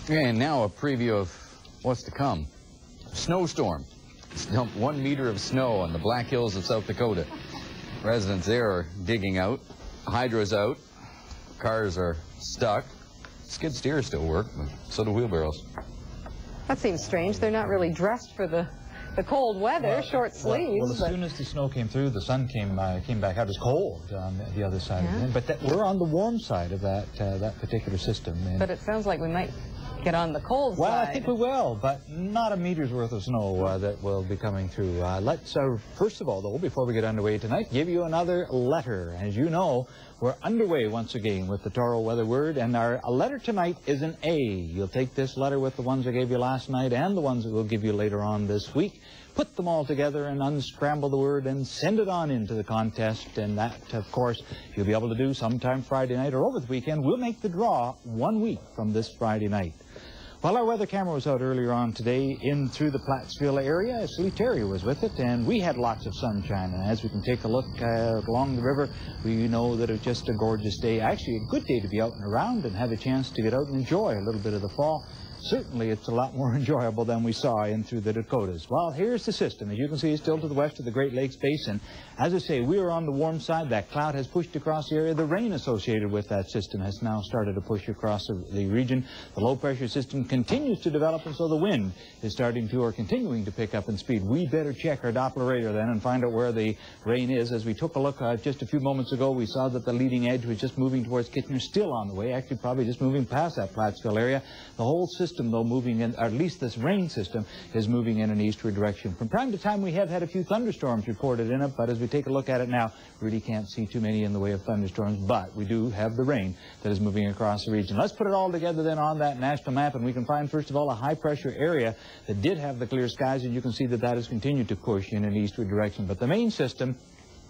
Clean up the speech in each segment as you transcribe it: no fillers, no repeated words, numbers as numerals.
And now a preview of what's to come. Snowstorm. It's dumped 1 meter of snow on the Black Hills of South Dakota. Residents there are digging out. Hydra's out. Cars are stuck. Skid steers still work, but so do wheelbarrows. That seems strange. They're not really dressed for the cold weather, short sleeves. Well, as soon as the snow came through, the sun came back out. It was cold on the other side of it. But we're on the warm side of that particular system. And but it sounds like we might get on the cold side. Well, I think we will, but not a meter's worth of snow that will be coming through. Let's, first of all, though, before we get underway tonight, give you another letter. As you know, we're underway once again with the Toro Weather Word, and our letter tonight is an A. You'll take this letter with the ones I gave you last night and the ones that we'll give you later on this week. Put them all together and unscramble the word and send it on into the contest. And that, of course, you'll be able to do sometime Friday night or over the weekend. We'll make the draw 1 week from this Friday night. Well, our weather camera was out earlier on today in through the Plattsville area. Lee Terry was with it, and we had lots of sunshine. And as we can take a look along the river, we know that it was just a gorgeous day. Actually, a good day to be out and around and have a chance to get out and enjoy a little bit of the fall. Certainly, it's a lot more enjoyable than we saw in through the Dakotas. Well, here's the system. As you can see, it's still to the west of the Great Lakes Basin. As I say, we are on the warm side. That cloud has pushed across the area. The rain associated with that system has now started to push across the region. The low-pressure system continues to develop, and so the wind is starting to or continuing to pick up in speed. We better check our Doppler radar then and find out where the rain is. As we took a look just a few moments ago, we saw that the leading edge was just moving towards Kitchener, still on the way, actually probably just moving past that Plattsville area. The whole system, though, moving in, or at least this rain system, is moving in an eastward direction. From time to time, we have had a few thunderstorms reported in it, but as we take a look at it now, really can't see too many in the way of thunderstorms, but we do have the rain that is moving across the region. Let's put it all together then on that national map, and we can find, first of all, a high-pressure area that did have the clear skies, and you can see that that has continued to push in an eastward direction. But the main system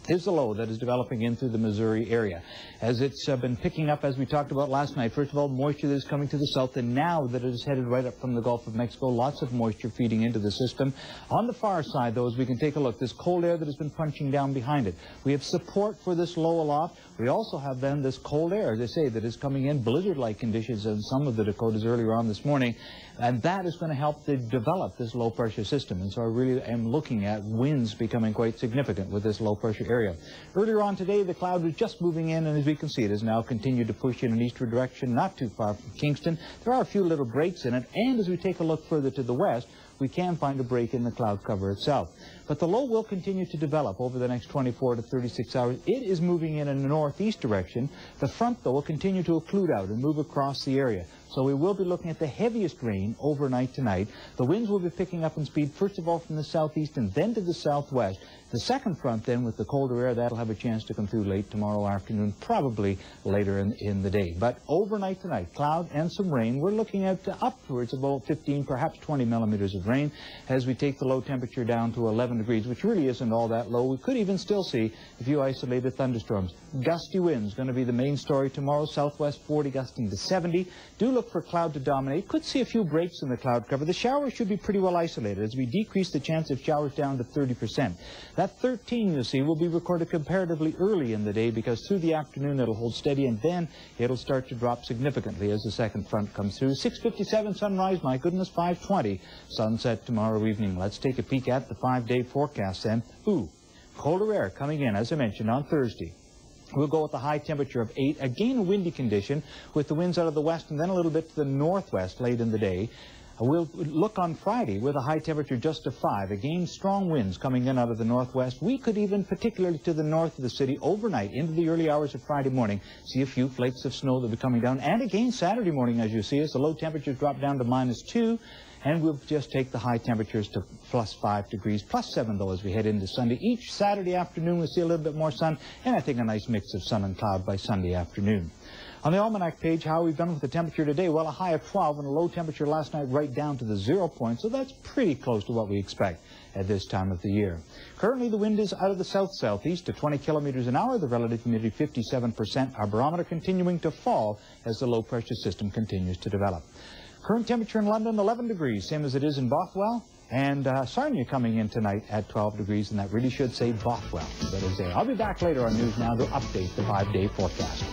is the low that is developing in through the Missouri area. As it's been picking up, as we talked about last night, first of all, moisture that is coming to the south, and now that it is headed right up from the Gulf of Mexico, lots of moisture feeding into the system. On the far side, though, as we can take a look, this cold air that has been punching down behind it. We have support for this low aloft. We also have then this cold air, as I say, that is coming in, blizzard-like conditions in some of the Dakotas earlier on this morning, and that is going to help to develop this low-pressure system. And so I really am looking at winds becoming quite significant with this low-pressure area. Earlier on today, the cloud was just moving in, and as we can see, it has now continued to push in an eastward direction, not too far from Kingston. There are a few little breaks in it, and as we take a look further to the west, we can find a break in the cloud cover itself. But the low will continue to develop over the next 24 to 36 hours. It is moving in a northeast direction. The front, though, will continue to occlude out and move across the area. So we will be looking at the heaviest rain overnight tonight. The winds will be picking up in speed, first of all, from the southeast and then to the southwest. The second front, then, with the colder air, that'll have a chance to come through late tomorrow afternoon, probably later in the day. But overnight tonight, cloud and some rain. We're looking at upwards of about 15, perhaps 20 millimeters of rain as we take the low temperature down to 11 degrees, which really isn't all that low. We could even still see a few isolated thunderstorms. Gusty winds going to be the main story tomorrow. Southwest 40 gusting to 70. Do look for cloud to dominate. Could see a few breaks in the cloud cover. The showers should be pretty well isolated as we decrease the chance of showers down to 30%. That 13, you'll see, will be recorded comparatively early in the day because through the afternoon it'll hold steady, and then it'll start to drop significantly as the second front comes through. 6:57 sunrise, my goodness, 5:20 sunset tomorrow evening. Let's take a peek at the 5-day forecast then. Ooh, colder air coming in, as I mentioned, on Thursday. We'll go with a high temperature of 8. Again, a windy condition with the winds out of the west and then a little bit to the northwest late in the day. We'll look on Friday with a high temperature just of 5. Again, strong winds coming in out of the northwest. We could even, particularly to the north of the city, overnight into the early hours of Friday morning, see a few flakes of snow that will be coming down. And again, Saturday morning, as you see, as the low temperatures drop down to -2. And we'll just take the high temperatures to +5 degrees, +7 though as we head into Sunday. Each Saturday afternoon we'll see a little bit more sun, and I think a nice mix of sun and cloud by Sunday afternoon. On the almanac page, how we've done with the temperature today, well, a high of 12 and a low temperature last night right down to the 0 point, so that's pretty close to what we expect at this time of the year. Currently, the wind is out of the south-southeast to 20 kilometers an hour, the relative humidity 57%, our barometer continuing to fall as the low-pressure system continues to develop. Current temperature in London, 11 degrees, same as it is in Bothwell. And Sarnia coming in tonight at 12 degrees, and that really should say Bothwell. That is there. I'll be back later on News Now to update the 5-day forecast.